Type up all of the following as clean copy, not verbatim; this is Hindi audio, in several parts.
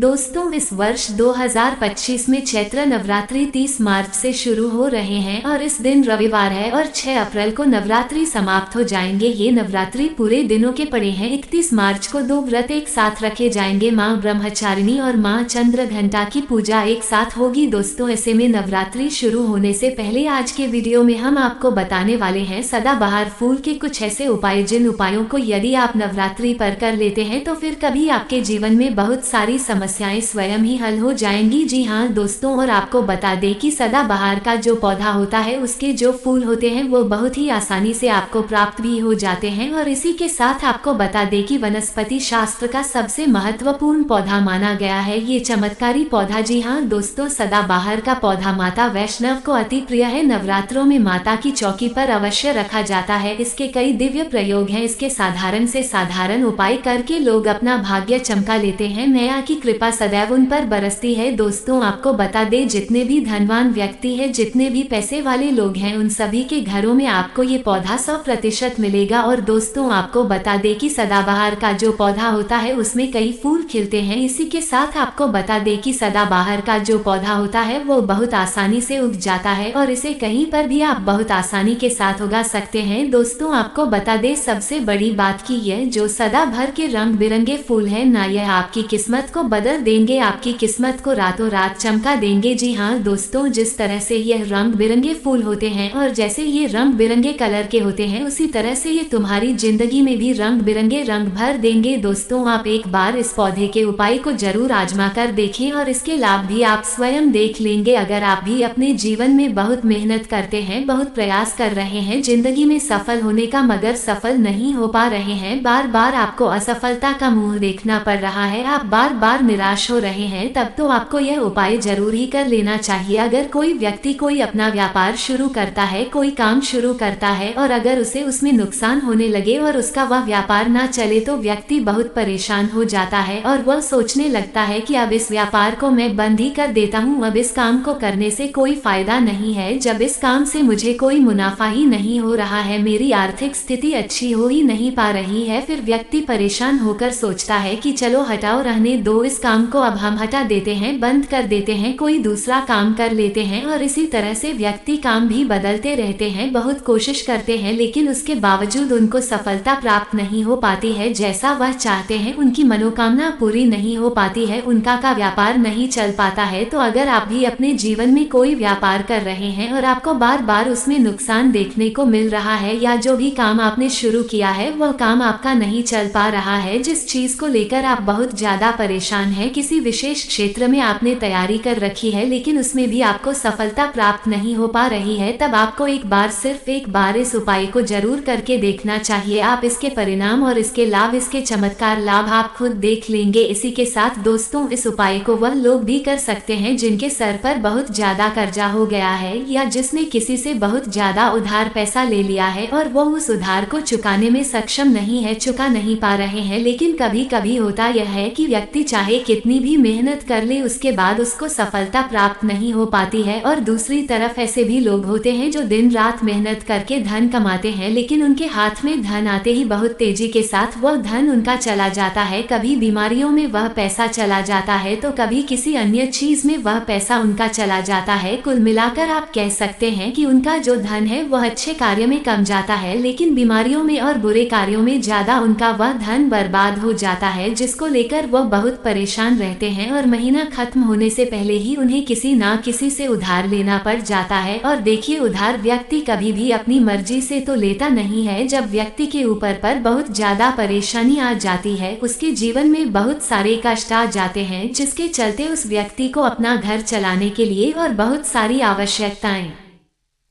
दोस्तों, इस वर्ष 2025 में चैत्र नवरात्रि 30 मार्च से शुरू हो रहे हैं और इस दिन रविवार है और 6 अप्रैल को नवरात्रि समाप्त हो जाएंगे। ये नवरात्रि पूरे दिनों के पड़े हैं। 31 मार्च को 2 व्रत एक साथ रखे जाएंगे। माँ ब्रह्मचारिणी और माँ चंद्रघंटा की पूजा एक साथ होगी। दोस्तों, ऐसे में नवरात्रि शुरू होने से पहले आज के वीडियो में हम आपको बताने वाले हैं सदाबहार फूल के कुछ ऐसे उपाय, जिन उपायों को यदि आप नवरात्रि पर कर लेते हैं तो फिर कभी आपके जीवन में बहुत सारी समस्याएं स्वयं ही हल हो जाएंगी। जी हाँ दोस्तों, और आपको बता दें कि सदाबहार का जो पौधा होता है उसके जो फूल होते हैं वो बहुत ही आसानी से आपको प्राप्त भी हो जाते हैं। और इसी के साथ आपको बता दें कि वनस्पति शास्त्र का सबसे महत्वपूर्ण पौधा माना गया है ये चमत्कारी पौधा। जी हाँ दोस्तों, सदाबहार का पौधा माता वैष्णव को अति प्रिय है। नवरात्रों में माता की चौकी पर अवश्य रखा जाता है। इसके कई दिव्य प्रयोग हैं। इसके साधारण से साधारण उपाय करके लोग अपना भाग्य चमका लेते हैं। मैया की कृपा सदैव उन पर बरसती है। दोस्तों, आपको बता दें, जितने भी धनवान व्यक्ति हैं, जितने भी पैसे वाले लोग हैं, उन सभी के घरों में आपको ये पौधा 100% मिलेगा। और दोस्तों, आपको बता दें कि सदाबहार का जो पौधा होता है उसमें कई फूल खिलते हैं। इसी के साथ आपको बता दें कि सदाबहार का जो पौधा होता है वो बहुत आसानी से उग जाता है और इसे कहीं पर भी आप बहुत आसानी के साथ उगा सकते हैं। दोस्तों, आपको बता दें, सबसे बड़ी बात की यह जो सदाबहार के रंग बिरंगे फूल है ना, यह आपकी किस्मत को बदल देंगे, आपकी किस्मत को रातों रात चमका देंगे। जी हाँ दोस्तों, जिस तरह से यह रंग बिरंगे फूल होते हैं और जैसे ये रंग बिरंगे कलर के होते हैं, उसी तरह से ये तुम्हारी जिंदगी में भी रंग बिरंगे रंग भर देंगे। दोस्तों, आप एक बार इस पौधे के उपाय को जरूर आजमा कर देखें और इसके लाभ भी आप स्वयं देख लेंगे। अगर आप भी अपने जीवन में बहुत मेहनत करते हैं, बहुत प्रयास कर रहे हैं जिंदगी में सफल होने का, मगर सफल नहीं हो पा रहे हैं, बार बार आपको असफलता का मुंह देखना पड़ रहा है, आप बार बार निराश हो रहे हैं, तब तो आपको यह उपाय जरूर ही कर लेना चाहिए। अगर कोई व्यक्ति कोई अपना व्यापार शुरू करता है, कोई काम शुरू करता है और अगर उसे उसमें नुकसान होने लगे और उसका वह व्यापार ना चले तो व्यक्ति बहुत परेशान हो जाता है और वह सोचने लगता है कि अब इस व्यापार को मैं बंद ही कर देता हूँ, अब इस काम को करने से कोई फायदा नहीं है, जब इस काम से मुझे कोई मुनाफा ही नहीं हो रहा है, मेरी आर्थिक स्थिति अच्छी हो ही नहीं पा रही है। फिर व्यक्ति परेशान होकर सोचता है कि चलो हटाओ, रहने दो, इस काम को अब हम हटा देते हैं, बंद कर देते हैं, कोई दूसरा काम कर लेते हैं। और इसी तरह से व्यक्ति काम भी बदलते रहते हैं, बहुत कोशिश करते हैं, लेकिन उसके बावजूद उनको सफलता प्राप्त नहीं हो पाती है। जैसा वह चाहते हैं उनकी मनोकामना पूरी नहीं हो पाती है, उनका का व्यापार नहीं चल पाता है। तो अगर आप भी अपने जीवन में कोई व्यापार कर रहे हैं और आपको बार बार उसमें नुकसान देखने को मिल रहा है, या जो भी काम आपने शुरू किया है वह काम आपका नहीं चल पा रहा है, जिस चीज को लेकर आप बहुत ज्यादा परेशान हैं, किसी विशेष क्षेत्र में आपने तैयारी कर रखी है लेकिन उसमें भी आपको सफलता प्राप्त नहीं हो पा रही है, तब आपको एक बार, सिर्फ एक बार इस उपाय को जरूर करके देखना चाहिए। आप इसके परिणाम और इसके लाभ, इसके चमत्कार लाभ आप खुद देख लेंगे। इसी के साथ दोस्तों, इस उपाय को वह लोग भी कर सकते हैं जिनके सर पर बहुत ज्यादा कर्जा हो गया है या जिसने किसी से बहुत ज्यादा उधार पैसा ले लिया है और वो उस उधार को चुकाने में सक्षम नहीं है, चुका नहीं पा रहे हैं। लेकिन कभी कभी होता यह है कि व्यक्ति चाहे कितनी भी मेहनत कर ले, उसके बाद उसको सफलता प्राप्त नहीं हो पाती है। और दूसरी तरफ ऐसे भी लोग होते हैं जो दिन रात मेहनत करके धन कमाते हैं, लेकिन उनके हाथ में धन आते ही बहुत तेजी के साथ वह धन उनका चला जाता है। कभी बीमारियों में वह पैसा चला जाता है तो कभी किसी अन्य चीज में वह पैसा उनका चला जाता है। कुल मिलाकर आप कह सकते हैं कि उनका जो धन है वह अच्छे कार्य में कम जाता है, लेकिन बीमारियों में और बुरे कार्यों में ज्यादा उनका वह धन बर्बाद हो जाता है, जिसको लेकर वह बहुत परेशान रहते हैं और महीना खत्म होने से पहले ही उन्हें किसी ना किसी से उधार लेना पड़ जाता है। और देखिए, उधार व्यक्ति कभी भी अपनी मर्जी से तो लेता नहीं है। जब व्यक्ति के ऊपर पर बहुत ज्यादा परेशानी आ जाती है, उसके जीवन में बहुत सारे कष्ट आ जाते हैं, जिसके चलते उस व्यक्ति को अपना घर चलाने के लिए और बहुत सारी आवश्यकताएं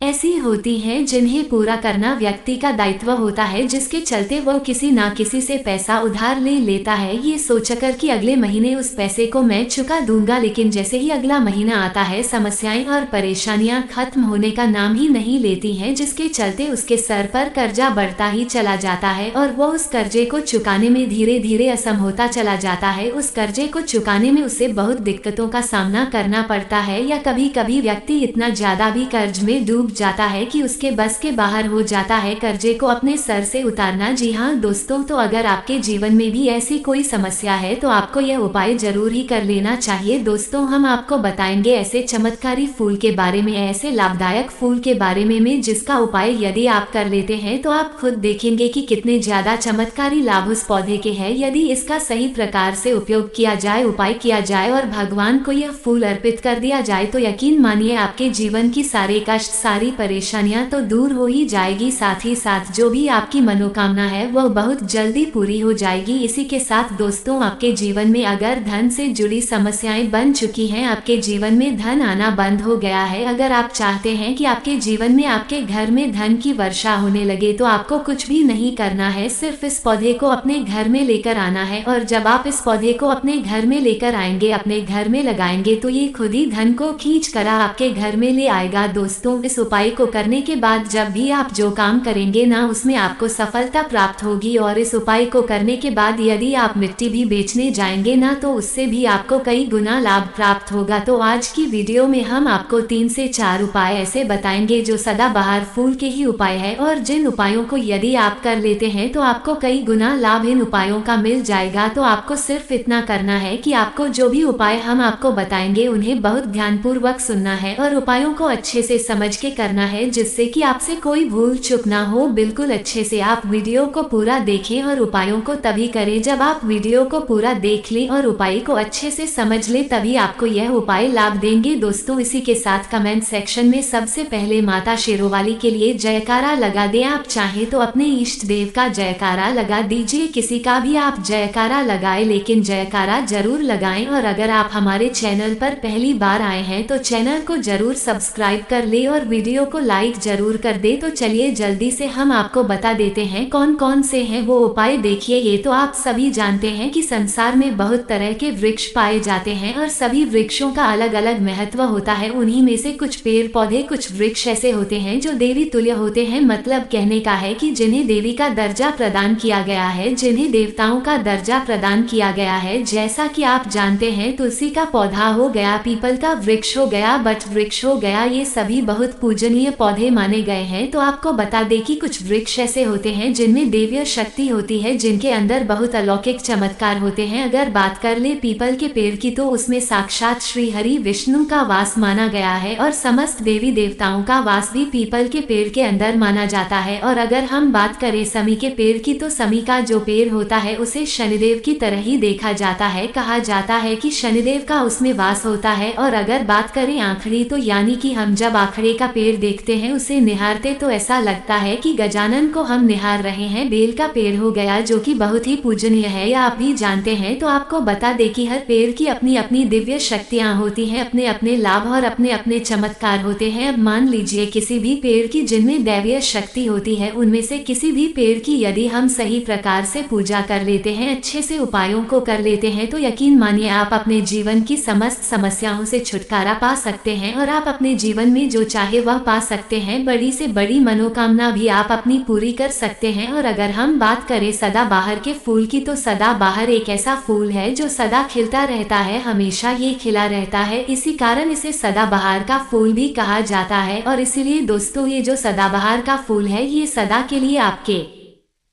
ऐसी होती हैं जिन्हें पूरा करना व्यक्ति का दायित्व होता है, जिसके चलते वह किसी ना किसी से पैसा उधार ले लेता है, ये सोचकर कि अगले महीने उस पैसे को मैं चुका दूंगा। लेकिन जैसे ही अगला महीना आता है, समस्याएं और परेशानियां खत्म होने का नाम ही नहीं लेती हैं, जिसके चलते उसके सर पर कर्जा बढ़ता ही चला जाता है और वह उस कर्जे को चुकाने में धीरे धीरे असम होता चला जाता है। उस कर्जे को चुकाने में उसे बहुत दिक्कतों का सामना करना पड़ता है, या कभी कभी व्यक्ति इतना ज्यादा भी कर्ज में डूब डूब जाता है कि उसके बस के बाहर हो जाता है कर्जे को अपने सर से उतारना। जी हाँ दोस्तों, तो अगर आपके जीवन में भी ऐसी कोई समस्या है तो आपको यह उपाय जरूर ही कर लेना चाहिए। दोस्तों, हम आपको बताएंगे ऐसे चमत्कारी फूल के बारे में, ऐसे लाभदायक फूल के बारे में जिसका उपाय यदि आप कर लेते हैं तो आप खुद देखेंगे कि कितने ज्यादा चमत्कारी लाभ उस पौधे के हैं यदि इसका सही प्रकार से उपयोग किया जाए, उपाय किया जाए और भगवान को यह फूल अर्पित कर दिया जाए तो यकीन मानिए आपके जीवन की सारे कष्ट, सारी परेशानियां तो दूर हो ही जाएगी। साथ ही साथ जो भी आपकी मनोकामना है वह बहुत जल्दी पूरी हो जाएगी। इसी के साथ दोस्तों, आपके जीवन में अगर धन से जुड़ी समस्याएं बन चुकी हैं, आपके जीवन में धन आना बंद हो गया है, अगर आप चाहते हैं कि आपके जीवन में, आपके घर में धन की वर्षा होने लगे तो आपको कुछ भी नहीं करना है, सिर्फ इस पौधे को अपने घर में लेकर आना है। और जब आप इस पौधे को अपने घर में लेकर आएंगे, अपने घर में लगाएंगे तो ये खुद ही धन को खींच कर आपके घर में ले आएगा। दोस्तों, इस उपाय को करने के बाद जब भी आप जो काम करेंगे ना, उसमें आपको सफलता प्राप्त होगी। और इस उपाय को करने के बाद यदि आप मिट्टी भी बेचने जाएंगे ना तो उससे भी आपको कई गुना लाभ प्राप्त होगा। तो आज की वीडियो में हम आपको 3 से 4 उपाय ऐसे बताएंगे जो सदाबहार फूल के ही उपाय है और जिन उपायों को यदि आप कर लेते हैं तो आपको कई गुना लाभ इन उपायों का मिल जाएगा। तो आपको सिर्फ इतना करना है कि आपको जो भी उपाय हम आपको बताएंगे उन्हें बहुत ध्यानपूर्वक सुनना है और उपायों को अच्छे से समझ के करना है, जिससे कि आपसे कोई भूल चूक ना हो। बिल्कुल अच्छे से आप वीडियो को पूरा देखें और उपायों को तभी करें जब आप वीडियो को पूरा देख लें और उपाय को अच्छे से समझ लें, तभी आपको यह उपाय लाभ देंगे। दोस्तों, इसी के साथ कमेंट सेक्शन में सबसे पहले माता शेरोवाली के लिए जयकारा लगा दें। आप चाहे तो अपने इष्ट देव का जयकारा लगा दीजिए, किसी का भी आप जयकारा लगाए, लेकिन जयकारा जरूर लगाएं। और अगर आप हमारे चैनल पर पहली बार आए हैं तो चैनल को जरूर सब्सक्राइब कर ले और वीडियो को लाइक जरूर कर दे। तो चलिए जल्दी से हम आपको बता देते हैं कौन कौन से हैं वो उपाय। देखिए, ये तो आप सभी जानते हैं कि संसार में बहुत तरह के वृक्ष पाए जाते हैं और सभी वृक्षों का अलग अलग महत्व होता है। उन्हीं में से कुछ पेड़ पौधे, कुछ वृक्ष ऐसे होते हैं जो देवी तुल्य होते हैं। मतलब कहने का है कि जिन्हें देवी का दर्जा प्रदान किया गया है, जिन्हें देवताओं का दर्जा प्रदान किया गया है। जैसा कि आप जानते हैं, तुलसी का पौधा हो गया, पीपल का वृक्ष हो गया, बट वृक्ष हो गया, ये सभी बहुत पूजनीय पौधे माने गए हैं। तो आपको बता दें कि कुछ वृक्ष ऐसे होते हैं जिनमें देवीय शक्ति होती है, जिनके अंदर बहुत अलौकिक चमत्कार होते हैं। अगर बात कर ले पीपल के पेड़ की तो उसमें साक्षात श्री हरि विष्णु का वास माना गया है और समस्त देवी देवताओं का वास भी पीपल के पेड़ के अंदर माना जाता है। और अगर हम बात करें समी के पेड़ की तो समी का जो पेड़ होता है उसे शनिदेव की तरह ही देखा जाता है। कहा जाता है कि शनिदेव का उसमें वास होता है। और अगर बात करें आखड़ी तो यानी कि हम जब आखड़े का पेड़ देखते हैं, उसे निहारते तो ऐसा लगता है कि गजानन को हम निहार रहे हैं। बेल का पेड़ हो गया जो कि बहुत ही पूजनीय है, या आप भी जानते हैं। तो आपको बता दें कि हर पेड़ की अपनी अपनी दिव्य शक्तियां होती हैं, अपने अपने लाभ और अपने अपने चमत्कार होते हैं। अब मान लीजिए किसी भी पेड़ की जिनमें दैवीय शक्ति होती है, उनमें से किसी भी पेड़ की यदि हम सही प्रकार से पूजा कर लेते हैं, अच्छे से उपायों को कर लेते हैं, तो यकीन मानिए आप अपने जीवन की समस्त समस्याओं से छुटकारा पा सकते हैं और आप अपने जीवन में जो चाहे वह पा सकते हैं। बड़ी से बड़ी मनोकामना भी आप अपनी पूरी कर सकते हैं। और अगर हम बात करें सदाबहार के फूल की तो सदाबहार एक ऐसा फूल है जो सदा खिलता रहता है, हमेशा ये खिला रहता है। इसी कारण इसे सदाबहार का फूल भी कहा जाता है। और इसीलिए दोस्तों, ये जो सदाबहार का फूल है ये सदा के लिए आपके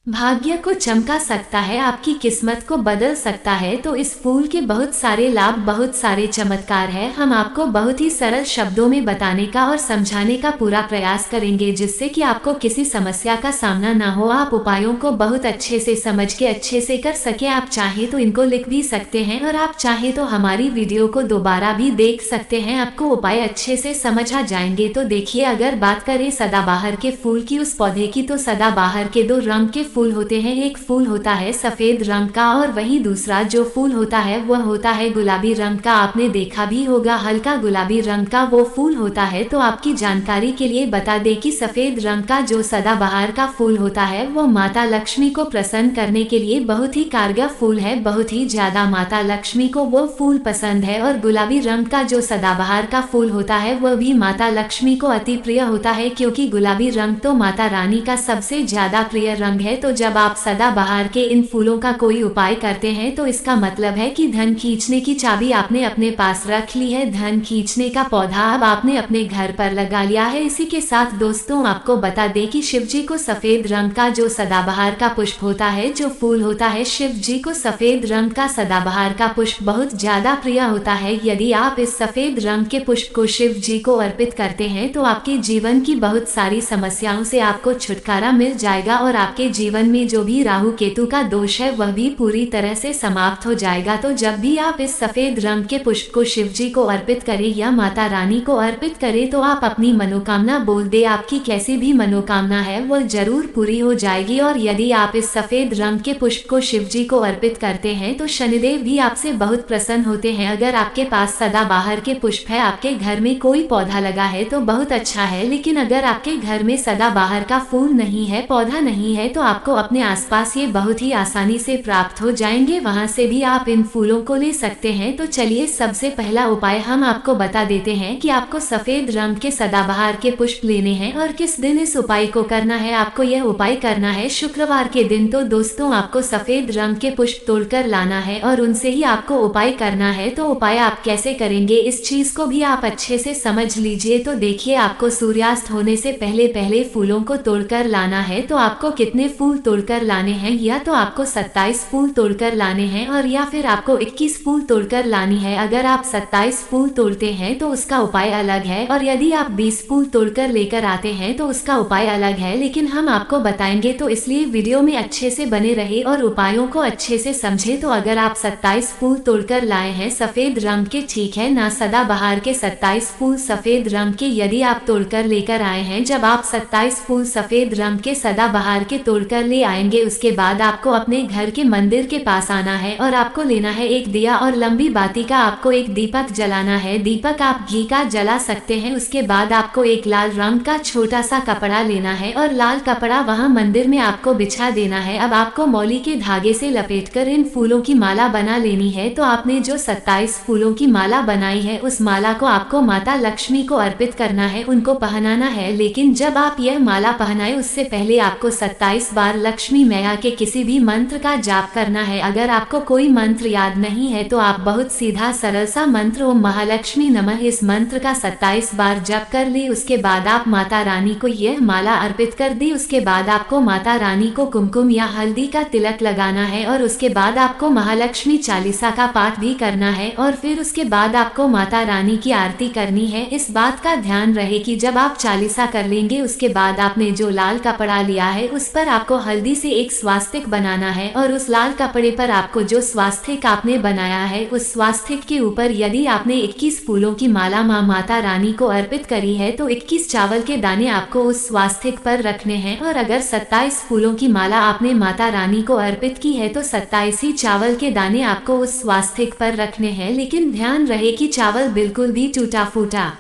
भाग्य को चमका सकता है, आपकी किस्मत को बदल सकता है। तो इस फूल के बहुत सारे लाभ, बहुत सारे चमत्कार है। हम आपको बहुत ही सरल शब्दों में बताने का और समझाने का पूरा प्रयास करेंगे, जिससे कि आपको किसी समस्या का सामना ना हो, आप उपायों को बहुत अच्छे से समझ के अच्छे से कर सके। आप चाहे तो इनको लिख भी सकते हैं और आप चाहे तो हमारी वीडियो को दोबारा भी देख सकते हैं, आपको उपाय अच्छे से समझ आ जाएंगे। तो देखिए, अगर बात करें सदाबहार के फूल की, उस पौधे की, तो सदाबहार के 2 रंग के फूल होते हैं। एक फूल होता है सफेद रंग का और वहीं दूसरा जो फूल होता है वह होता है गुलाबी रंग का। आपने देखा भी होगा, हल्का गुलाबी रंग का वो फूल होता है। तो आपकी जानकारी के लिए बता दें कि सफेद रंग का जो सदाबहार का फूल होता है वो माता लक्ष्मी को प्रसन्न करने के लिए बहुत ही कारगर फूल है, बहुत ही ज्यादा माता लक्ष्मी को वो फूल पसंद है। और गुलाबी रंग का जो सदाबहार का फूल होता है वह भी माता लक्ष्मी को अति प्रिय होता है, क्योंकि गुलाबी रंग तो माता रानी का सबसे ज्यादा प्रिय रंग है। तो तो जब आप सदाबहार के इन फूलों का कोई उपाय करते हैं तो इसका मतलब है कि धन खींचने की चाबी आपने अपने पास रख ली है। धन खींचने का पौधा अब आपने अपने घर पर लगा लिया है। इसी के साथ दोस्तों आपको बता दें कि शिव जी को सफेद रंग का जो सदाबहार का पुष्प होता है, जो फूल होता है, शिव जी को सफेद रंग का सदाबहार का पुष्प बहुत ज्यादा प्रिय होता है। यदि आप इस सफेद रंग के पुष्प को शिव जी को अर्पित करते हैं तो आपके जीवन की बहुत सारी समस्याओं से आपको छुटकारा मिल जाएगा और आपके जीवन में जो भी राहु केतु का दोष है वह भी पूरी तरह से समाप्त हो जाएगा। तो जब भी आप इस सफेद रंग के पुष्प को शिव जी को अर्पित करें या माता रानी को अर्पित करें तो आप अपनी मनोकामना बोल दे, आपकी कैसी भी मनोकामना है वो जरूर पूरी हो जाएगी। और यदि आप इस सफेद रंग के पुष्प को शिव जी को अर्पित करते हैं तो शनिदेव भी आपसे बहुत प्रसन्न होते हैं। अगर आपके पास सदाबहार के पुष्प है, आपके घर में कोई पौधा लगा है तो बहुत अच्छा है, लेकिन अगर आपके घर में सदाबहार का फूल नहीं है, पौधा नहीं है, तो आपको अपने आसपास ये बहुत ही आसानी से प्राप्त हो जाएंगे। वहां से भी आप इन फूलों को ले सकते हैं। तो चलिए सबसे पहला उपाय हम आपको बता देते हैं कि आपको सफेद रंग के सदाबहार के पुष्प लेने हैं और किस दिन इस उपाय को करना है। आपको यह उपाय करना है शुक्रवार के दिन। तो दोस्तों आपको सफेद रंग के पुष्प तोड़कर लाना है और उनसे ही आपको उपाय करना है। तो उपाय आप कैसे करेंगे इस चीज को भी आप अच्छे से समझ लीजिए। तो देखिए, आपको सूर्यास्त होने से पहले पहले फूलों को तोड़कर लाना है। तो आपको कितने फूल तोड़कर लाने हैं, या तो आपको 27 फूल तोड़कर लाने हैं और या फिर आपको 21 फूल तोड़कर लानी है। अगर आप 27 फूल तोड़ते हैं तो उसका उपाय अलग है, और यदि आप 20 फूल तोड़कर लेकर आते हैं तो उसका उपाय अलग है। लेकिन हम आपको बताएंगे, तो इसलिए वीडियो में अच्छे से बने रहे और उपायों को अच्छे से समझे। तो अगर आप 27 फूल तोड़कर लाए हैं सफेद रंग के, ठीक है ना, सदाबहार के 27 फूल सफेद रंग के यदि आप तोड़कर लेकर आए हैं, जब आप 27 फूल सफेद रंग के सदाबहार के तोड़कर ले आएंगे उसके बाद आपको अपने घर के मंदिर के पास आना है और आपको लेना है एक दिया और लंबी बाती का आपको एक दीपक जलाना है। दीपक आप घी का जला सकते हैं। उसके बाद आपको एक लाल रंग का छोटा सा कपड़ा लेना है और लाल कपड़ा वहां मंदिर में आपको बिछा देना है। अब आपको मौली के धागे से लपेटकर इन फूलों की माला बना लेनी है। तो आपने जो 27 फूलों की माला बनाई है उस माला को आपको माता लक्ष्मी को अर्पित करना है, उनको पहनाना है। लेकिन जब आप यह माला पहनाए उससे पहले आपको 27 बार लक्ष्मी मैया के किसी भी मंत्र का जाप करना है। अगर आपको कोई मंत्र याद नहीं है तो आप बहुत सीधा सरल सा मंत्र ओम महालक्ष्मी नमः, इस मंत्र का 27 बार जप कर ली। उसके बाद आप माता रानी को यह माला अर्पित कर दी। उसके बाद आपको माता रानी को कुमकुम या हल्दी का तिलक लगाना है और उसके बाद आपको महालक्ष्मी चालीसा का पाठ भी करना है और फिर उसके बाद आपको माता रानी की आरती करनी है। इस बात का ध्यान रहे कि जब आप चालीसा कर लेंगे उसके बाद आपने जो लाल कपड़ा लिया है उस पर आपको हल्दी से एक स्वास्तिक बनाना है और उस लाल कपड़े पर आपको जो स्वास्तिक आपने बनाया है उस स्वास्तिक के ऊपर यदि आपने 21 फूलों की माला माता रानी को अर्पित करी है तो 21 चावल के दाने आपको उस स्वास्तिक पर रखने हैं। और अगर 27 फूलों की माला आपने माता रानी को अर्पित की है तो 27 ही चावल के दाने आपको उस स्वास्तिक पर रखने हैं। लेकिन ध्यान रहे कि चावल बिल्कुल भी टूटा फूटा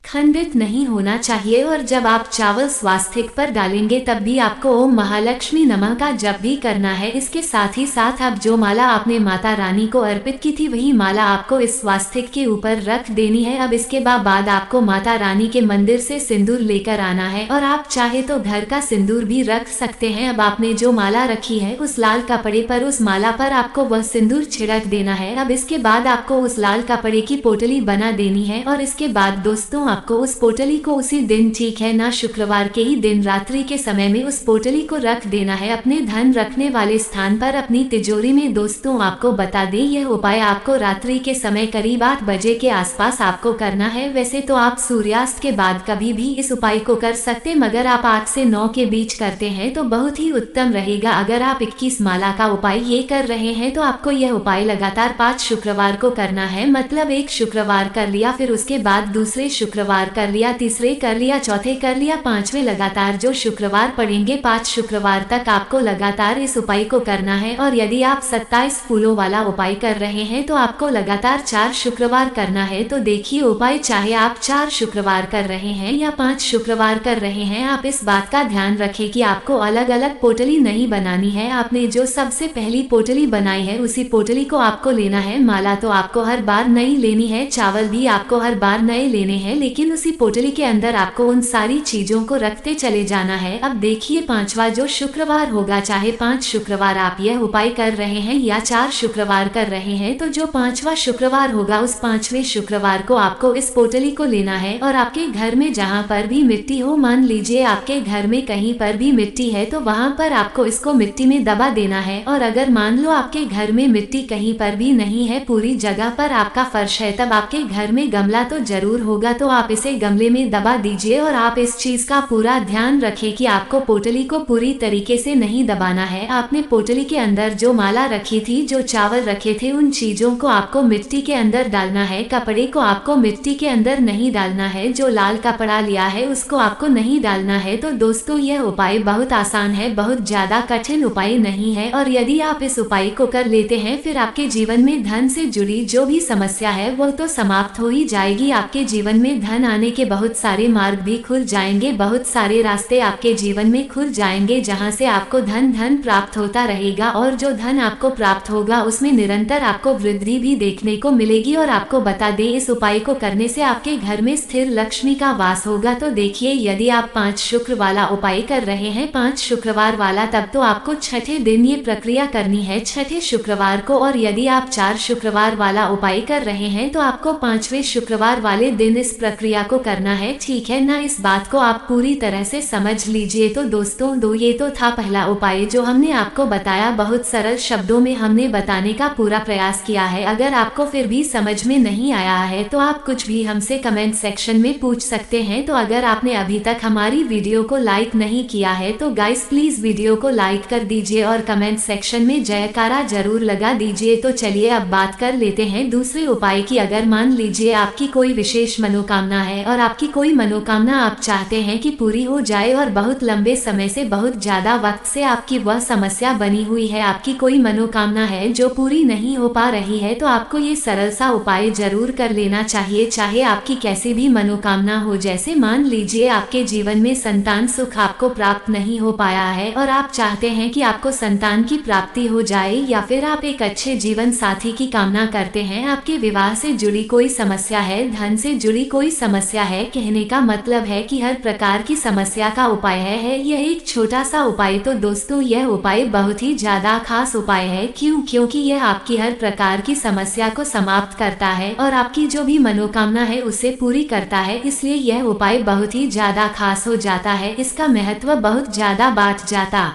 खंडित नहीं होना चाहिए। और जब आप चावल स्वास्तिक पर डालेंगे तब भी आपको ओम महालक्ष्मी नमः का जप भी करना है। इसके साथ ही साथ आप जो माला आपने माता रानी को अर्पित की थी वही माला आपको इस स्वास्तिक के ऊपर रख देनी है। अब इसके बाद आपको माता रानी के मंदिर से सिंदूर लेकर आना है और आप चाहे तो घर का सिंदूर भी रख सकते हैं। अब आपने जो माला रखी है उस लाल कपड़े पर, उस माला पर आपको वह सिंदूर छिड़क देना है। अब इसके बाद आपको उस लाल कपड़े की पोटली बना देनी है और इसके बाद दोस्तों आपको उस पोटली को उसी दिन, ठीक है ना, शुक्रवार के ही दिन रात्रि के समय में उस पोटली को रख देना है अपने धन रखने वाले स्थान पर, अपनी तिजोरी में। दोस्तों आपको बता दें यह उपाय आपको रात्रि के समय करीब 8 बजे के आसपास आपको करना है। वैसे तो आप सूर्यास्त के बाद कभी भी इस उपाय को कर सकते, मगर आप 8 से 9 के बीच करते हैं तो बहुत ही उत्तम रहेगा। अगर आप 21 माला का उपाय ये कर रहे हैं तो आपको यह उपाय लगातार 5 शुक्रवार को करना है। मतलब एक शुक्रवार कर लिया, फिर उसके बाद दूसरे शुक्रवार कर लिया, तीसरे कर लिया, चौथे कर लिया, 5वें लगातार जो शुक्रवार पड़ेंगे 5 शुक्रवार तक आपको लगातार इस उपाय को करना है। और यदि आप 27 फूलों वाला उपाय कर रहे हैं तो आपको लगातार 4 शुक्रवार करना है। तो देखिए उपाय, चाहे आप 4 शुक्रवार कर रहे हैं या 5 शुक्रवार कर रहे हैं, आप इस बात का ध्यान रखें कि आपको अलग अलग पोटली नहीं बनानी है। आपने जो सबसे पहली पोटली बनाई है उसी पोटली को आपको लेना है। माला तो आपको हर बार नई लेनी है, चावल भी आपको हर बार नए लेने हैं, लेकिन लेकिन उसी पोटली के अंदर आपको उन सारी चीजों को रखते चले जाना है। अब देखिए 5वां जो शुक्रवार होगा, चाहे 5 शुक्रवार आप यह उपाय कर रहे हैं या 4 शुक्रवार कर रहे हैं, तो जो 5वां शुक्रवार होगा उस 5वें शुक्रवार को आपको इस पोटली को लेना है और आपके घर में जहाँ पर भी मिट्टी हो, मान लीजिए आपके घर में कहीं पर भी मिट्टी है तो वहाँ पर आपको इसको मिट्टी में दबा देना है। और अगर मान लो आपके घर में मिट्टी कहीं पर भी नहीं है, पूरी जगह पर आपका फर्श है, तब आपके घर में गमला तो जरूर होगा, तो आप इसे गमले में दबा दीजिए। और आप इस चीज का पूरा ध्यान रखें कि आपको पोटली को पूरी तरीके से नहीं दबाना है। आपने पोटली के अंदर जो माला रखी थी, जो चावल रखे थे, उन चीजों को आपको मिट्टी के अंदर डालना है। कपड़े को आपको मिट्टी के अंदर नहीं डालना है, जो लाल कपड़ा लिया है उसको आपको नहीं डालना है। तो दोस्तों यह उपाय बहुत आसान है, बहुत ज्यादा कठिन उपाय नहीं है। और यदि आप इस उपाय को कर लेते हैं, फिर आपके जीवन में धन से जुड़ी जो भी समस्या है वो तो समाप्त हो ही जाएगी। आपके जीवन में धन आने के बहुत सारे मार्ग भी खुल जाएंगे, बहुत सारे रास्ते आपके जीवन में खुल जाएंगे, जहां से आपको धन प्राप्त होता रहेगा। और जो धन आपको प्राप्त होगा उसमें निरंतर आपको वृद्धि भी देखने को मिलेगी। और आपको बता दें, इस उपाय को करने से आपके घर में स्थिर लक्ष्मी का वास होगा। तो देखिए, यदि आप 5 शुक्र वाला उपाय कर रहे हैं, 5 शुक्रवार वाला, तब तो आपको छठे दिन ये प्रक्रिया करनी है, छठे शुक्रवार को। और यदि आप 4 शुक्रवार वाला उपाय कर रहे हैं तो आपको 5वें शुक्रवार वाले दिन इस प्रक्रिया को करना है, ठीक है ना। इस बात को आप पूरी तरह से समझ लीजिए। तो दोस्तों ये तो था पहला उपाय जो हमने आपको बताया, बहुत सरल शब्दों में हमने बताने का पूरा प्रयास किया है। अगर आपको फिर भी समझ में नहीं आया है तो आप कुछ भी हमसे कमेंट सेक्शन में पूछ सकते हैं। तो अगर आपने अभी तक हमारी वीडियो को लाइक नहीं किया है तो गाइस प्लीज वीडियो को लाइक कर दीजिए और कमेंट सेक्शन में जयकारा जरूर लगा दीजिए। तो चलिए अब बात कर लेते हैं दूसरे उपाय की। अगर मान लीजिए आपकी कोई विशेष मनोकामना है और आपकी कोई मनोकामना आप चाहते हैं कि पूरी हो जाए और बहुत लंबे समय से, बहुत ज्यादा वक्त से आपकी वह समस्या बनी हुई है, आपकी कोई मनोकामना है जो पूरी नहीं हो पा रही है, तो आपको ये सरल सा उपाय जरूर कर लेना चाहिए, चाहे आपकी कैसी भी मनोकामना हो। जैसे मान लीजिए आपके जीवन में संतान सुख आपको प्राप्त नहीं हो पाया है और आप चाहते हैं कि आपको संतान की प्राप्ति हो जाए, या फिर आप एक अच्छे जीवन साथी की कामना करते हैं, आपके विवाह से जुड़ी कोई समस्या है, धन से जुड़ी कोई समस्या है। कहने का मतलब है कि हर प्रकार की समस्या का उपाय है यह एक छोटा सा उपाय। तो दोस्तों यह उपाय बहुत ही ज्यादा खास उपाय है, क्योंकि यह आपकी हर प्रकार की समस्या को समाप्त करता है और आपकी जो भी मनोकामना है उसे पूरी करता है। इसलिए यह उपाय बहुत ही ज्यादा खास हो जाता है, इसका महत्व बहुत ज्यादा बढ़ जाता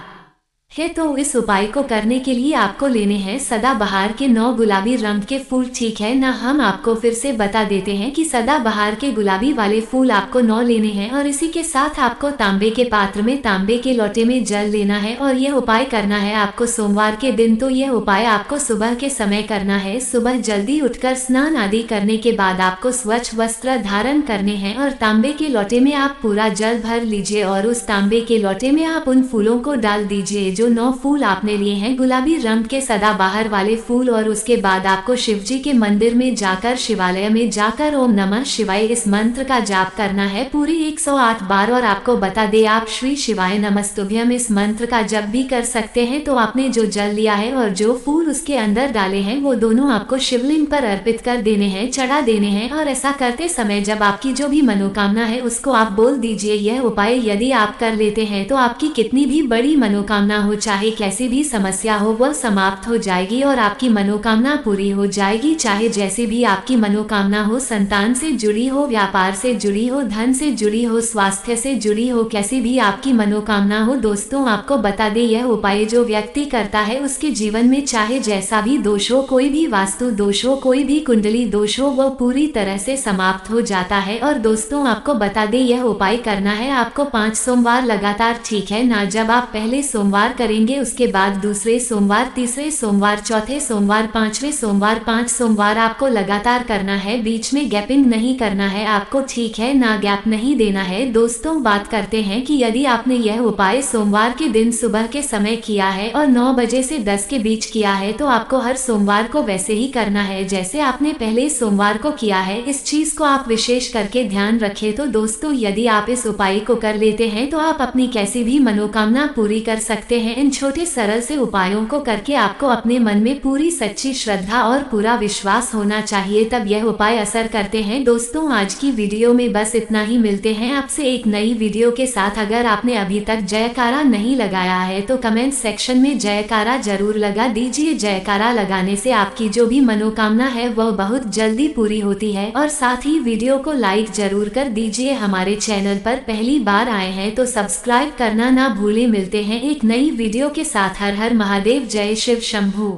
है। तो इस उपाय को करने के लिए आपको लेने हैं सदाबहार के 9 गुलाबी रंग के फूल, ठीक है ना। हम आपको फिर से बता देते हैं कि सदाबहार के गुलाबी वाले फूल आपको 9 लेने हैं और इसी के साथ आपको तांबे के पात्र में, तांबे के लोटे में जल लेना है। और यह उपाय करना है आपको सोमवार के दिन। तो यह उपाय आपको सुबह के समय करना है। सुबह जल्दी उठकर स्नान आदि करने के बाद आपको स्वच्छ वस्त्र धारण करने हैं और तांबे के लोटे में आप पूरा जल भर लीजिए और उस तांबे के लोटे में आप उन फूलों को डाल दीजिए जो 9 फूल आपने लिए हैं, गुलाबी रंग के सदाबहार वाले फूल। और उसके बाद आपको शिव जी के मंदिर में जाकर, शिवालय में जाकर ओम नमः शिवाय इस मंत्र का जाप करना है पूरी 108 बार। और आपको बता दे, आप श्री शिवाय नमस्तुभ्यम इस मंत्र का जब भी कर सकते हैं। तो आपने जो जल लिया है और जो फूल उसके अंदर डाले हैं वो दोनों आपको शिवलिंग पर अर्पित कर देने हैं, चढ़ा देने हैं। और ऐसा करते समय जब आपकी जो भी मनोकामना है उसको आप बोल दीजिए। यह उपाय यदि आप कर लेते हैं तो आपकी कितनी भी बड़ी मनोकामना हो, चाहे कैसी भी समस्या हो, वह समाप्त हो जाएगी और आपकी मनोकामना पूरी हो जाएगी। चाहे जैसी भी आपकी मनोकामना हो, संतान से जुड़ी हो, व्यापार से जुड़ी हो, धन से जुड़ी हो, स्वास्थ्य से जुड़ी हो, कैसी भी आपकी मनोकामना हो। दोस्तों आपको बता दे, यह उपाय जो व्यक्ति करता है उसके जीवन में चाहे जैसा भी दोष हो, कोई भी वास्तु दोष हो, कोई भी कुंडली दोष हो, वह पूरी तरह से समाप्त हो जाता है। और दोस्तों आपको बता दे, यह उपाय करना है आपको 5 सोमवार लगातार, ठीक है ना। जब आप पहले सोमवार करेंगे, उसके बाद दूसरे सोमवार, तीसरे सोमवार, चौथे सोमवार, 5वें सोमवार, 5 सोमवार आपको लगातार करना है, बीच में गैपिंग नहीं करना है आपको, ठीक है ना, गैप नहीं देना है। दोस्तों बात करते हैं कि यदि आपने यह उपाय सोमवार के दिन सुबह के समय किया है और 9 बजे से 10 के बीच किया है, तो आपको हर सोमवार को वैसे ही करना है जैसे आपने पहले सोमवार को किया है। इस चीज को आप विशेष करके ध्यान रखें। तो दोस्तों यदि आप इस उपाय को कर लेते हैं तो आप अपनी कैसी भी मनोकामना पूरी कर सकते हैं। हैं। इन छोटे सरल से उपायों को करके आपको अपने मन में पूरी सच्ची श्रद्धा और पूरा विश्वास होना चाहिए, तब यह उपाय असर करते हैं। दोस्तों, आज की वीडियो में बस इतना ही। मिलते हैं आपसे एक नई वीडियो के साथ। अगर आपने अभी तक जयकारा नहीं लगाया है तो कमेंट सेक्शन में जयकारा जरूर लगा दीजिए। जयकारा लगाने से आपकी जो भी मनोकामना है वह बहुत जल्दी पूरी होती है। और साथ ही वीडियो को लाइक जरूर कर दीजिए। हमारे चैनल पर पहली बार आए हैं तो सब्सक्राइब करना ना भूलें। मिलते हैं एक नई वीडियो के साथ। हर हर महादेव, जय शिव शंभू।